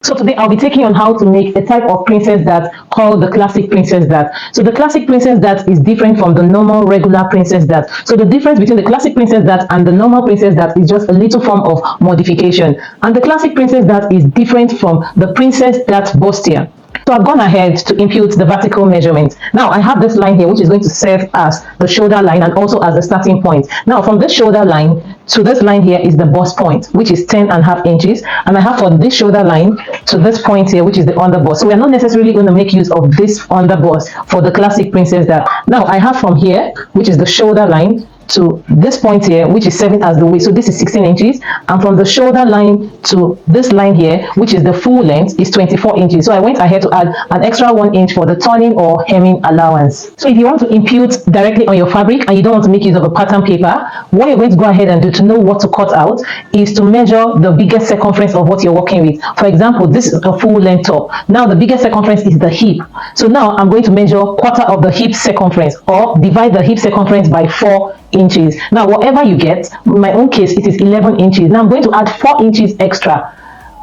So today I'll be taking on how to make a type of princess dart called the classic princess dart. So the classic princess dart is different from the normal regular princess dart. So the difference between the classic princess dart and the normal princess dart is just a little form of modification. And the classic princess dart is different from the princess dart bustier. So I've gone ahead to impute the vertical measurement. Now I have this line here which is going to serve as the shoulder line and also as the starting point. Now from this shoulder line to this line here is the bust point, which is 10.5 inches, and I have for this shoulder line to this point here, which is the underbust. So we're not necessarily going to make use of this underbust for the classic princess dart. Now I have from here, which is the shoulder line, to this point here, which is 7 as the waist, so this is 16 inches, and from the shoulder line to this line here, which is the full length, is 24 inches. So I went ahead to add an extra 1 inch for the turning or hemming allowance. So if you want to impute directly on your fabric and you don't want to make use of a pattern paper, what you're going to go ahead and do to know what to cut out is to measure the biggest circumference of what you're working with. For example, this is a full length top. Now the biggest circumference is the hip. So now I'm going to measure quarter of the hip circumference, or divide the hip circumference by 4 inches. Now whatever you get, in my own case it is 11 inches. Now I'm going to add 4 inches extra.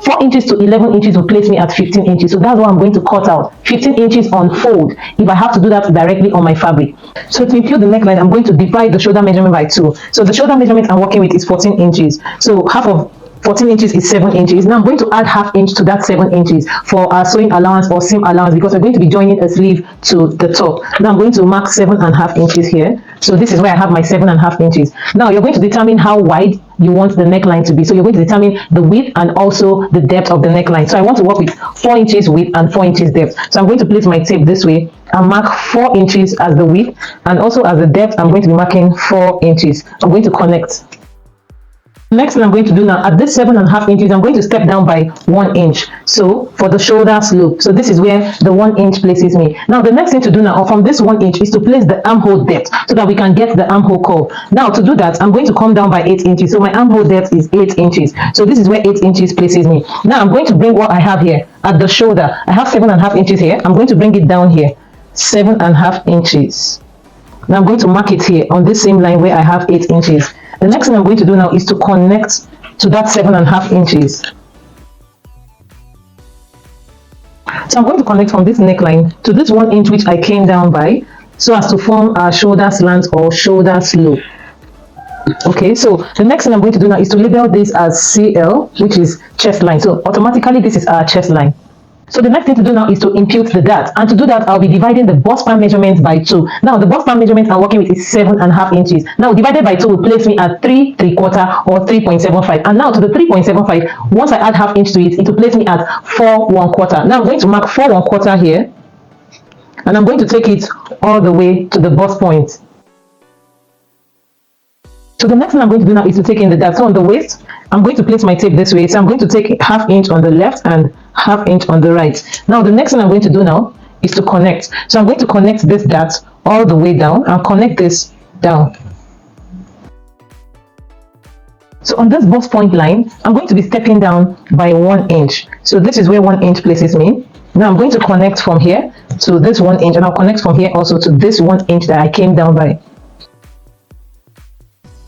4 inches to 11 inches will place me at 15 inches. So that's what I'm going to cut out. 15 inches on fold if I have to do that directly on my fabric. So to impute the neckline, I'm going to divide the shoulder measurement by 2. So the shoulder measurement I'm working with is 14 inches. So half of 14 inches is 7 inches. Now I'm going to add ½ inch to that 7 inches for our sewing allowance or seam allowance, because we're going to be joining a sleeve to the top. Now I'm going to mark 7.5 inches here. So this is where I have my 7.5 inches. Now you're going to determine how wide you want the neckline to be. So you're going to determine the width and also the depth of the neckline. So I want to work with 4 inches width and 4 inches depth. So I'm going to place my tape this way and mark 4 inches as the width, and also as the depth I'm going to be marking 4 inches. I'm going to connect. Next thing I'm going to do now, at this 7.5 inches, I'm going to step down by 1 inch. So for the shoulder slope, so this is where the 1 inch places me. Now the next thing to do now, or from this 1 inch, is to place the armhole depth so that we can get the armhole curve. Now to do that, I'm going to come down by 8 inches. So my armhole depth is 8 inches. So this is where 8 inches places me. Now I'm going to bring what I have here at the shoulder. I have 7.5 inches here. I'm going to bring it down here, 7.5 inches. Now I'm going to mark it here on this same line where I have 8 inches. The next thing I'm going to do now is to connect to that 7.5 inches. So I'm going to connect from this neckline to this 1 inch which I came down by, so as to form our shoulder slant or shoulder slope. Okay, so the next thing I'm going to do now is to label this as CL, which is chest line. So automatically this is our chest line. So the next thing to do now is to impute the dart, and to do that I'll be dividing the bust span measurement by 2. Now the bust span measurement I'm working with is 7.5 inches. Now divided by 2 will place me at 3 3/4 or 3.75, and now to the 3.75, once I add ½ inch to it, it will place me at 4 1/4. Now I'm going to mark 4 1/4 here, and I'm going to take it all the way to the bust point. So the next thing I'm going to do now is to take in the dart. So on the waist, I'm going to place my tape this way. So I'm going to take ½ inch on the left and ½ inch on the right. Now the next thing I'm going to do now is to connect. So I'm going to connect this dart all the way down and connect this down. So on this bust point line, I'm going to be stepping down by 1 inch. So this is where 1 inch places me. Now I'm going to connect from here to this 1 inch, and I'll connect from here also to this 1 inch that I came down by.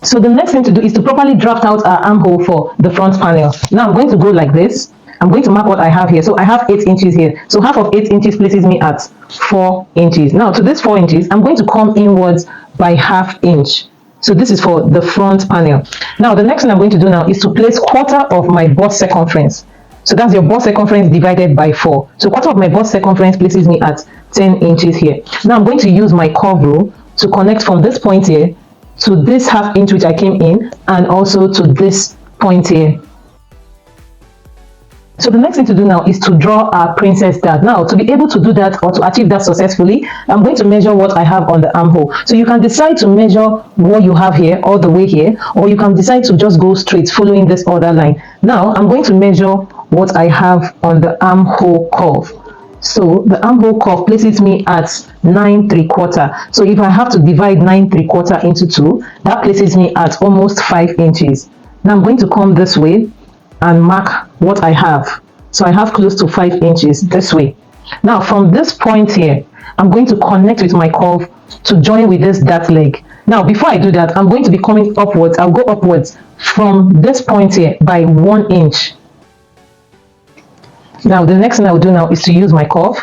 So the next thing to do is to properly draft out our armhole for the front panel. Now I'm going to go like this. I'm going to mark what I have here. So I have 8 inches here. So half of 8 inches places me at 4 inches. Now to this 4 inches, I'm going to come inwards by ½ inch. So this is for the front panel. Now the next thing I'm going to do now is to place quarter of my bust circumference. So that's your bust circumference divided by 4. So quarter of my bust circumference places me at 10 inches here. Now I'm going to use my curve rule to connect from this point here to this ½ inch which I came in, and also to this point here. So the next thing to do now is to draw our princess dart. Now to be able to do that or to achieve that successfully, I'm going to measure what I have on the armhole. So you can decide to measure what you have here all the way here, or you can decide to just go straight following this other line. Now I'm going to measure what I have on the armhole curve. So the armhole curve places me at 9 3/4. So if I have to divide 9 3/4 into 2, that places me at almost 5 inches. Now I'm going to come this way and mark what I have. So I have close to 5 inches this way. Now from this point here, I'm going to connect with my curve to join with this dart leg. Now before I do that, I'm going to be coming upwards. I'll go upwards from this point here by 1 inch. Now the next thing I will do now is to use my curve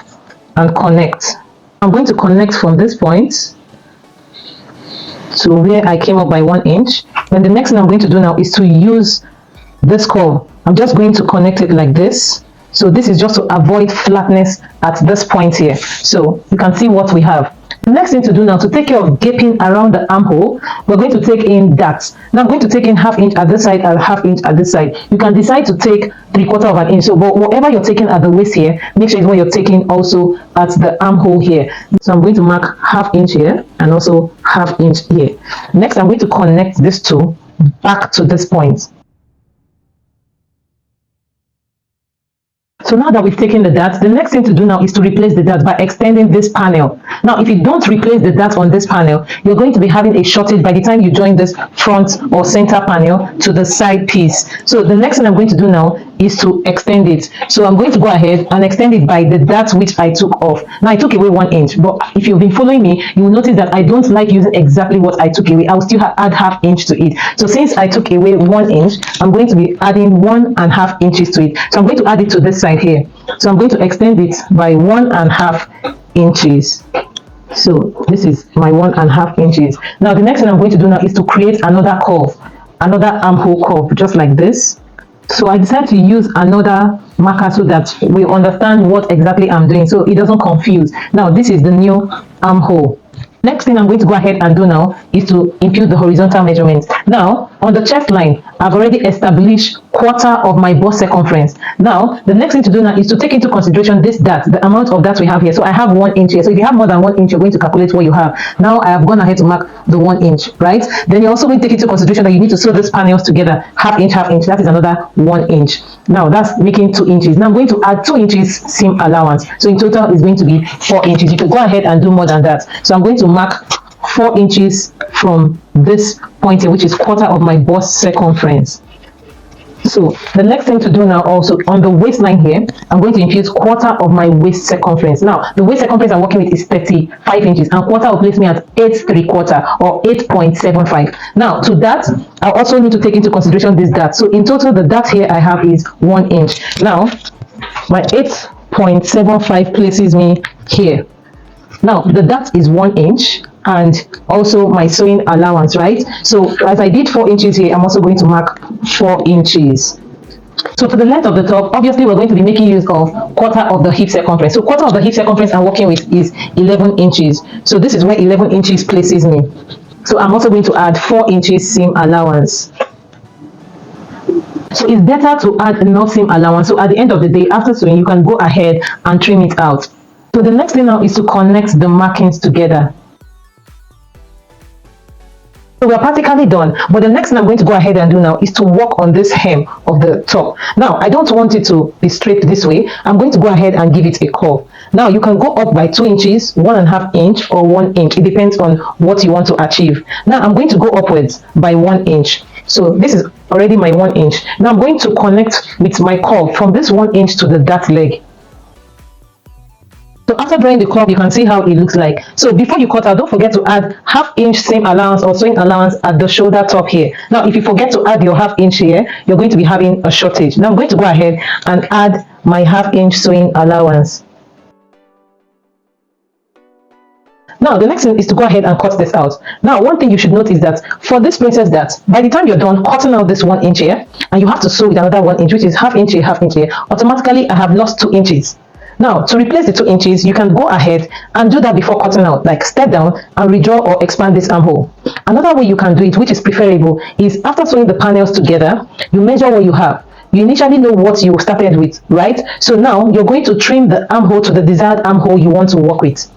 and connect. I'm going to connect from this point to where I came up by 1 inch. Then the next thing I'm going to do now is to use this curve. I'm just going to connect it like this. So this is just to avoid flatness at this point here. So you can see what we have. The next thing to do now, to take care of gaping around the armhole, we're going to take in darts. Now I'm going to take in 1/2 inch at this side and 1/2 inch at this side. You can decide to take 3/4 of an inch. So but whatever you're taking at the waist here, make sure it's what you're taking also at the armhole here. So I'm going to mark 1/2 inch here and also 1/2 inch here. Next, I'm going to connect these two back to this point. So now that we've taken the darts, the next thing to do now is to replace the darts by extending this panel. Now, if you don't replace the darts on this panel, you're going to be having a shortage by the time you join this front or center panel to the side piece. So the next thing I'm going to do now is to extend it. So I'm going to go ahead and extend it by the darts which I took off. Now I took away 1 inch, but if you've been following me, you will notice that I don't like using exactly what I took away. I'll still add 1/2 inch to it. So since I took away 1 inch, I'm going to be adding 1.5 inches to it. So I'm going to add it to this side here. So I'm going to extend it by 1.5 inches. So this is my 1.5 inches. Now the next thing I'm going to do now is to create another curve, another armhole curve, just like this. So I decided to use another marker so that we understand what exactly I'm doing, so it doesn't confuse. Now this is the new armhole. Next thing I'm going to go ahead and do now is to impute the horizontal measurements. Now, on the chest line, I've already established 1/4 of my bust circumference. Now, the next thing to do now is to take into consideration this dart, the amount of dart we have here. So I have 1 inch here. So if you have more than 1 inch, you're going to calculate what you have. Now, I have gone ahead to mark the 1 inch, right? Then you're also going to take into consideration that you need to sew these panels together, 1/2 inch, 1/2 inch. That is another 1 inch. Now, that's making 2 inches. Now, I'm going to add 2 inches seam allowance. So in total, it's going to be 4 inches. You could go ahead and do more than that. So I'm going to mark 4 inches from this point here, which is 1/4 of my bust circumference. So the next thing to do now, also on the waistline here, I'm going to infuse 1/4 of my waist circumference. Now the waist circumference I'm working with is 35 inches, and 1/4 will place me at 8.75 or 8.75. Now to that, I also need to take into consideration this dart. So in total, the dart here I have is 1 inch. Now my 8.75 places me here. Now the dart is 1 inch, and also my sewing allowance, right? So as I did 4 inches here, I'm also going to mark 4 inches. So for the length of the top, obviously we're going to be making use of 1/4 of the hip circumference. So 1/4 of the hip circumference I'm working with is 11 inches. So this is where 11 inches places me. So I'm also going to add 4 inches seam allowance. So it's better to add enough seam allowance. So at the end of the day, after sewing, you can go ahead and trim it out. So the next thing now is to connect the markings together. So we're practically done, but the next thing I'm going to go ahead and do now is to work on this hem of the top. Now I don't want it to be straight this way. I'm going to go ahead and give it a curve. Now you can go up by 2 inches, 1.5 inch or 1 inch. It depends on what you want to achieve. Now I'm going to go upwards by 1 inch. So this is already my 1 inch. Now I'm going to connect with my curve from this 1 inch to the dart leg. So after drawing the curve, you can see how it looks like. So before you cut out, don't forget to add 1/2 inch seam allowance or sewing allowance at the shoulder top here. Now if you forget to add your 1/2 inch here, you're going to be having a shortage. Now I'm going to go ahead and add my 1/2 inch sewing allowance. Now the next thing is to go ahead and cut this out. Now one thing you should note is that for this princess dart, by the time you're done cutting out this 1 inch here, and you have to sew with another 1 inch, which is 1/2 inch here, 1/2 inch here, automatically I have lost 2 inches. Now to replace the 2 inches, you can go ahead and do that before cutting out, like step down and redraw or expand this armhole. Another way you can do it, which is preferable, is after sewing the panels together, you measure what you have. You initially know what you started with, right? So now you're going to trim the armhole to the desired armhole you want to work with.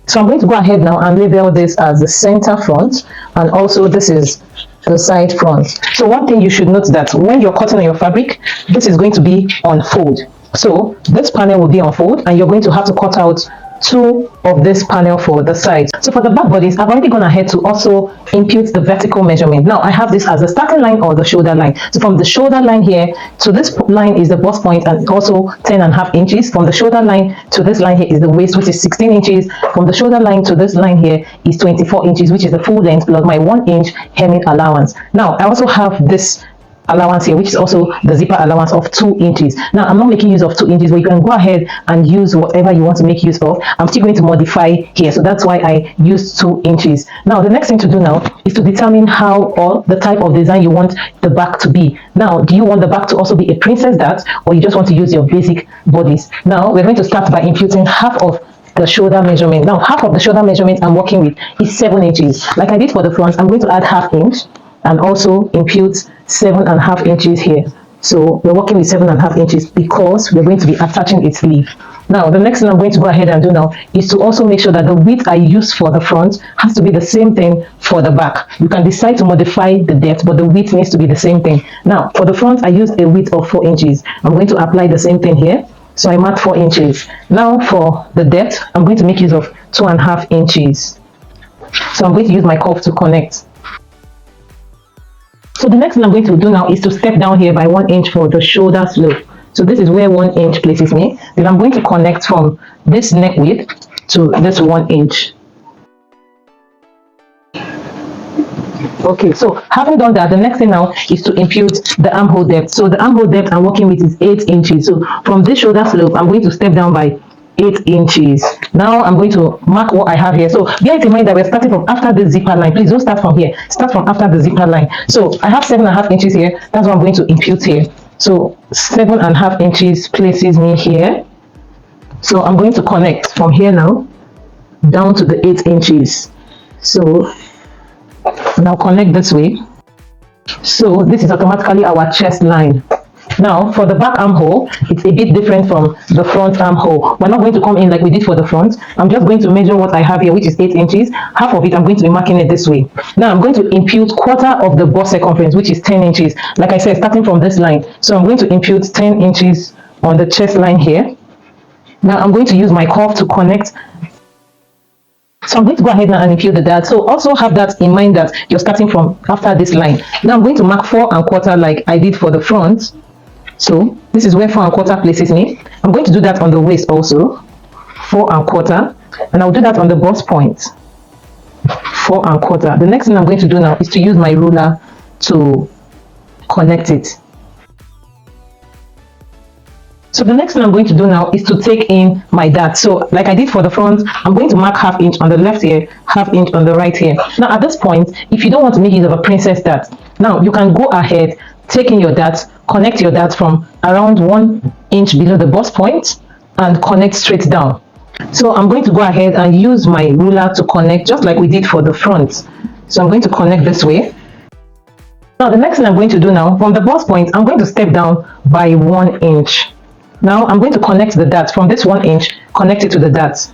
So I'm going to go ahead now and label this as the center front, and also this is the side front. So one thing you should note that when you're cutting on your fabric, this is going to be on fold. So this panel will be on fold, and you're going to have to cut out 2 of this panel for the sides. So for the back bodice, I've already gone ahead to also impute the vertical measurement. Now I have this as the starting line or the shoulder line. So from the shoulder line here to this line is the bust point, and also 10.5 inches. From the shoulder line to this line here is the waist, which is 16 inches. From the shoulder line to this line here is 24 inches, which is the full length plus my 1 inch hemming allowance. Now I also have this allowance here, which is also the zipper allowance of 2 inches. Now I'm not making use of 2 inches, but you can go ahead and use whatever you want to make use of. I'm still going to modify here, so that's why I used 2 inches. Now the next thing to do now is to determine how or the type of design you want the back to be. Now, do you want the back to also be a princess dart, or you just want to use your basic bodice? Now we're going to start by imputing half of the shoulder measurement. Now half of the shoulder measurement I'm working with is 7 inches. Like I did for the front, I'm going to add ½ inch and also impute 7.5 inches here. So we're working with 7.5 inches because we're going to be attaching its sleeve. Now the next thing I'm going to go ahead and do now is to also make sure that the width I use for the front has to be the same thing for the back. You can decide to modify the depth, but the width needs to be the same thing. Now for the front, I used a width of 4 inches. I'm going to apply the same thing here. So I marked 4 inches. Now for the depth, I'm going to make use of 2.5 inches. So I'm going to use my curve to connect. So the next thing I'm going to do now is to step down here by 1 inch for the shoulder slope. So this is where 1 inch places me. Then I'm going to connect from this neck width to this 1 inch. Okay, so having done that, the next thing now is to impute the armhole depth. So the armhole depth I'm working with is 8 inches. So from this shoulder slope, I'm going to step down by 8 inches. Now I'm going to mark what I have here. So bear in mind that we're starting from after the zipper line. Please don't start from here. Start from after the zipper line. So I have 7.5 inches here. That's what I'm going to impute here. So 7.5 inches places me here. So I'm going to connect from here now down to the 8 inches. So now connect this way. So this is automatically our chest line. Now for the back armhole, it's a bit different from the front armhole. We're not going to come in like we did for the front. I'm just going to measure what I have here, which is 8 inches. Half of it I'm going to be marking it this way. Now I'm going to impute quarter of the bust circumference, which is 10 inches. Like I said, starting from this line. So I'm going to impute 10 inches on the chest line here. Now I'm going to use my curve to connect. So I'm going to go ahead now and impute the dart. So also have that in mind that you're starting from after this line. Now I'm going to mark 4¼ like I did for the front. So this is where 4¼ places me. I'm going to do that on the waist also, 4¼ and I'll do that on the bust point, 4¼ The next thing I'm going to do now is to use my ruler to connect it. So the next thing I'm going to do now is to take in my dart. So like I did for the front, I'm going to mark ½ inch on the left here, ½ inch on the right here. Now at this point, if you don't want to make use of a princess dart, now you can go ahead, take in your dart, connect your dart from around 1 inch below the bust point and connect straight down. So I'm going to go ahead and use my ruler to connect just like we did for the front. So I'm going to connect this way. Now the next thing I'm going to do now, from the bust point, I'm going to step down by 1 inch. Now I'm going to connect the dart from this 1 inch, connect it to the dart. So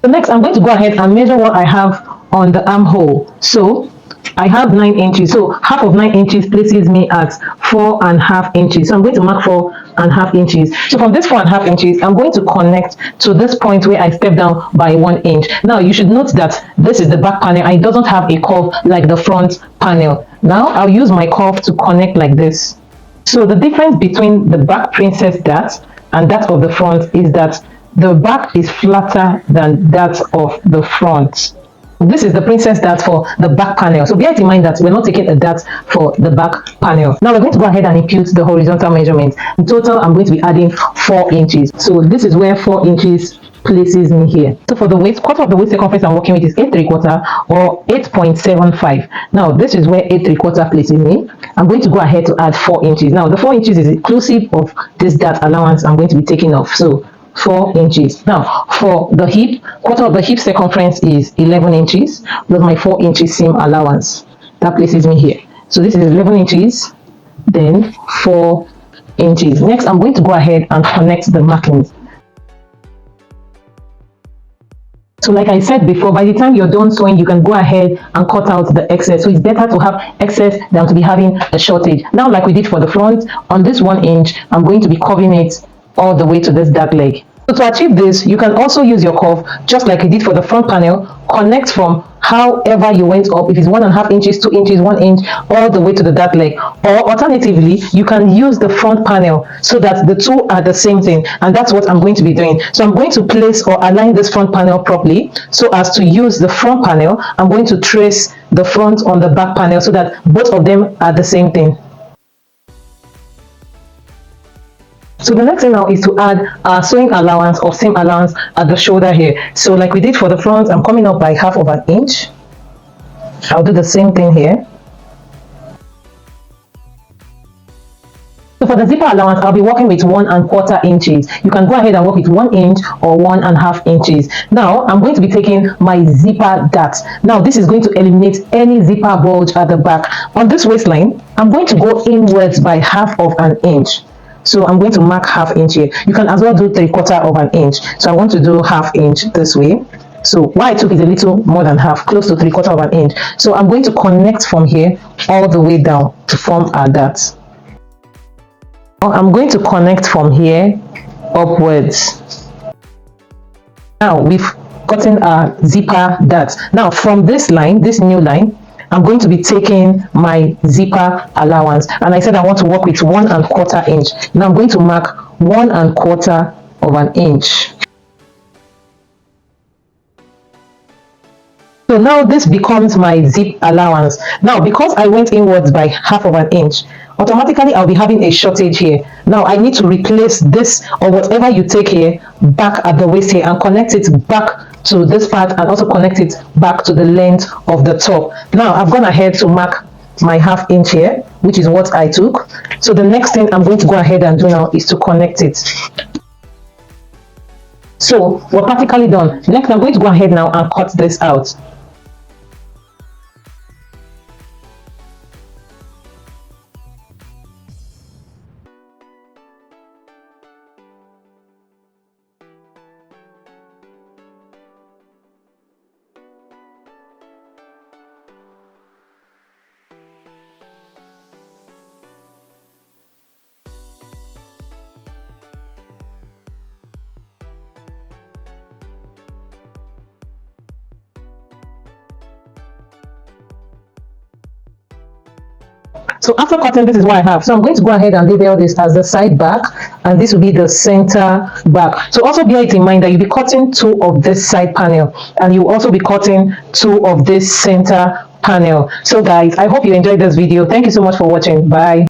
next I'm going to go ahead and measure what I have on the armhole. So I have 9 inches. So half of 9 inches places me at 4.5 inches. So I'm going to mark 4.5 inches. So from this 4.5 inches, I'm going to connect to this point where I step down by 1 inch. Now you should note that this is the back panel and it doesn't have a curve like the front panel. Now I'll use my curve to connect like this. So the difference between the back princess dart and that of the front is that the back is flatter than that of the front. This is the princess dart for the back panel. So bear in mind that we're not taking a dart for the back panel. Now we're going to go ahead and impute the horizontal measurement. In total, I'm going to be adding 4 inches. So this is where 4 inches places me here. So for the waist, quarter of the waist circumference I'm working with is 8¾ or 8.75. Now this is where 8¾ places me. I'm going to go ahead to add 4 inches. Now the 4 inches is inclusive of this dart allowance I'm going to be taking off. So 4 inches. Now for the hip, quarter of the hip circumference is 11 inches plus my 4 inches seam allowance. That places me here. So this is 11 inches, then 4 inches. Next, I'm going to go ahead and connect the markings. So like I said before, by the time you're done sewing, you can go ahead and cut out the excess. So it's better to have excess than to be having a shortage. Now, like we did for the front, on this 1 inch, I'm going to be curving it all the way to this dark leg. So to achieve this, you can also use your curve, just like you did for the front panel. Connect from however you went up, if it's 1.5 inches, 2 inches, 1 inch, all the way to the dark leg. Or alternatively, you can use the front panel so that the two are the same thing, and that's what I'm going to be doing. So I'm going to place or align this front panel properly so as to use the front panel. I'm going to trace the front on the back panel so that both of them are the same thing. So the next thing now is to add a sewing allowance or seam allowance at the shoulder here. So like we did for the front, I'm coming up by 1/2 inch. I'll do the same thing here. So for the zipper allowance, I'll be working with 1¼ inches. You can go ahead and work with 1 inch or 1½ inches. Now I'm going to be taking my zipper dart. Now this is going to eliminate any zipper bulge at the back. On this waistline, I'm going to go inwards by 1/2 inch. So I'm going to mark 1/2 inch here. You can as well do 3/4 inch. So I'm going to do 1/2 inch this way. So what I took is a little more than half, close to 3/4 inch. So I'm going to connect from here all the way down to form our dart. Now I'm going to connect from here upwards. Now we've gotten our zipper dart. Now from this line, this new line, I'm going to be taking my zipper allowance, and I said I want to work with 1¼ inch. Now I'm going to mark 1¼ inch. So now this becomes my zip allowance. Now because I went inwards by 1/2 inch, automatically I'll be having a shortage here. Now I need to replace this or whatever you take here back at the waist here and connect it back to this part, and also connect it back to the length of the top. Now I've gone ahead to mark my 1/2 inch here, which is what I took. So the next thing I'm going to go ahead and do now is to connect it. So we're practically done. Next I'm going to go ahead now and cut this out. So after cutting, this is what I have. So I'm going to go ahead and label this as the side back, and this will be the center back. So also bear it in mind that you'll be cutting 2 of this side panel, and you will also be cutting 2 of this center panel. So guys, I hope you enjoyed this video. Thank you so much for watching. Bye.